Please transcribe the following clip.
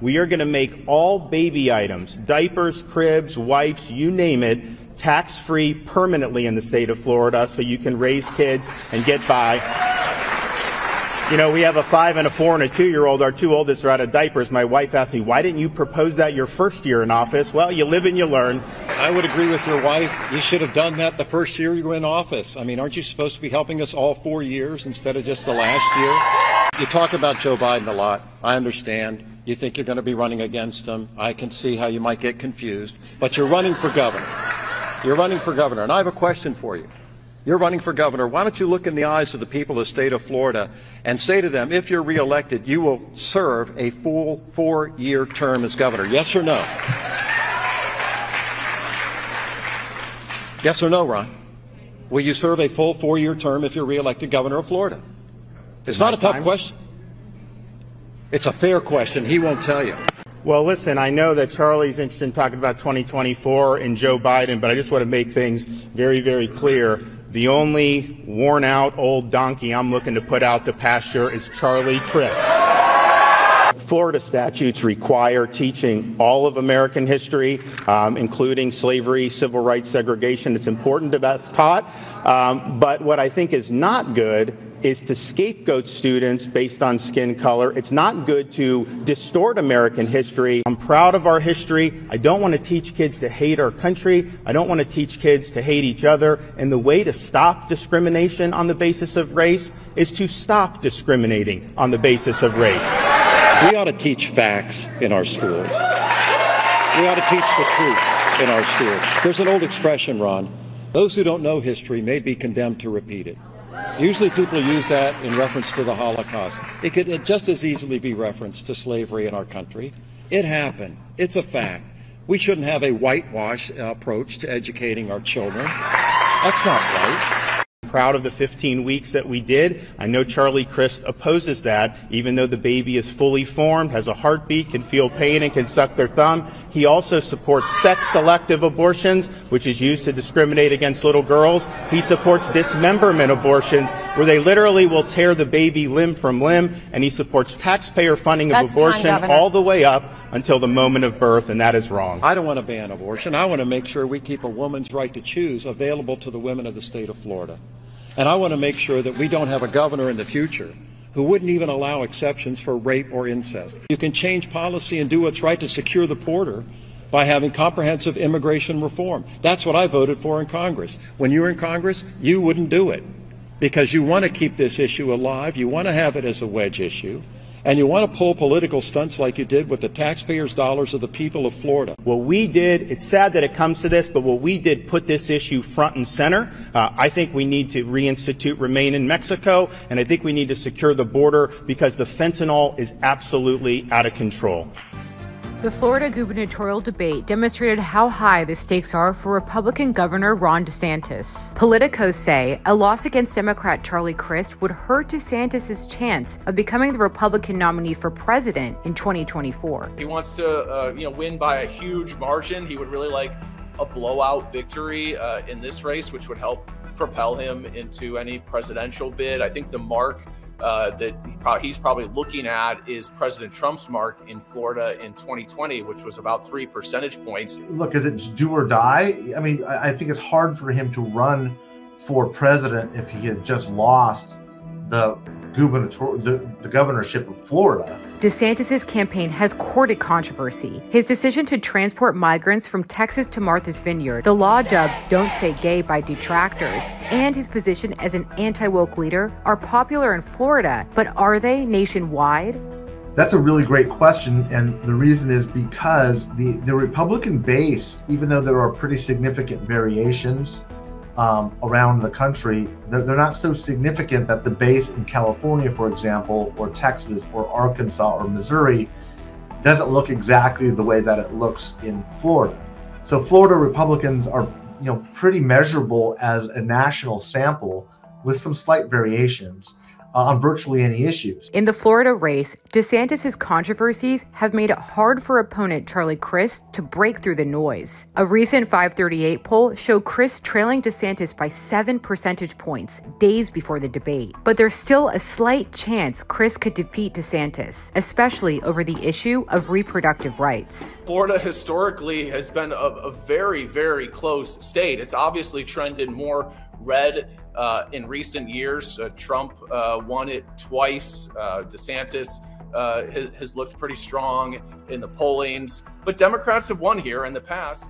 We are going to make all baby items, diapers, cribs, wipes, you name it, tax-free permanently in the state of Florida so you can raise kids and get by. You know, we have a 5 and a 4 and a 2-year-old. Our two oldest are out of diapers. My wife asked me, why didn't you propose that your first year in office? Well, you live and you learn. I would agree with your wife. You should have done that the first year you were in office. I mean, aren't you supposed to be helping us all 4 years instead of just the last year? You talk about Joe Biden a lot. I understand. You think you're going to be running against him. I can see how you might get confused. But you're running for governor. You're running for governor. And I have a question for you. You're running for governor. Why don't you look in the eyes of the people of the state of Florida and say to them, if you're reelected, you will serve a full 4-year term as governor? Yes or no? Yes or no, Ron? Will you serve a full 4-year term if you're reelected governor of Florida? It's not a tough question. It's a fair question. He won't tell you. Well, listen, I know that Charlie's interested in talking about 2024 and Joe Biden, but I just want to make things very, very clear. The only worn-out old donkey I'm looking to put out to pasture is Charlie Crist. Florida statutes require teaching all of American history, including slavery, civil rights, segregation. It's important that that's taught. But what I think is not good is to scapegoat students based on skin color. It's not good to distort American history. I'm proud of our history. I don't want to teach kids to hate our country. I don't want to teach kids to hate each other. And the way to stop discrimination on the basis of race is to stop discriminating on the basis of race. We ought to teach facts in our schools. We ought to teach the truth in our schools. There's an old expression, Ron. Those who don't know history may be condemned to repeat it. Usually people use that in reference to the Holocaust. It could just as easily be referenced to slavery in our country. It happened. It's a fact. We shouldn't have a whitewash approach to educating our children. That's not right. Proud of the 15 weeks that we did. I know Charlie Crist opposes that, even though the baby is fully formed, has a heartbeat, can feel pain, and can suck their thumb. He also supports sex-selective abortions, which is used to discriminate against little girls. He supports dismemberment abortions, where they literally will tear the baby limb from limb, and he supports taxpayer funding of abortion all the way up until the moment of birth, and that is wrong. I don't want to ban abortion. I want to make sure we keep a woman's right to choose available to the women of the state of Florida. And I want to make sure that we don't have a governor in the future who wouldn't even allow exceptions for rape or incest. You can change policy and do what's right to secure the border by having comprehensive immigration reform. That's what I voted for in Congress. When you were in Congress, you wouldn't do it because you want to keep this issue alive. You want to have it as a wedge issue. And you want to pull political stunts like you did with the taxpayers' dollars of the people of Florida. What we did, it's sad that it comes to this, but what we did put this issue front and center. I think we need to reinstitute Remain in Mexico, and I think we need to secure the border because the fentanyl is absolutely out of control. The Florida gubernatorial debate demonstrated how high the stakes are for Republican Governor Ron DeSantis. Politicos say a loss against Democrat Charlie Crist would hurt DeSantis' chance of becoming the Republican nominee for president in 2024. He wants to win by a huge margin. He would really like a blowout victory in this race, which would help propel him into any presidential bid. I think the mark that he's probably looking at is President Trump's mark in Florida in 2020, which was about 3 percentage points. Look, is it do or die? I mean, I think it's hard for him to run for president if he had just lost the governorship of Florida. DeSantis' campaign has courted controversy. His decision to transport migrants from Texas to Martha's Vineyard, the law dubbed Don't Say Gay by detractors, and his position as an anti-woke leader are popular in Florida, but are they nationwide? That's a really great question, and the reason is because the Republican base, even though there are pretty significant variations around the country, they're not so significant that the base in California, for example, or Texas, or Arkansas, or Missouri doesn't look exactly the way that it looks in Florida. So Florida Republicans are, pretty measurable as a national sample with some slight variations. on virtually any issues. In the Florida race, DeSantis' controversies have made it hard for opponent Charlie Crist to break through the noise. A recent 538 poll showed Crist trailing DeSantis by 7 percentage points days before the debate. But there's still a slight chance Crist could defeat DeSantis, especially over the issue of reproductive rights. Florida historically has been a very, very close state. It's obviously trended more red in recent years. Trump won it twice. DeSantis has looked pretty strong in the pollings, but Democrats have won here in the past.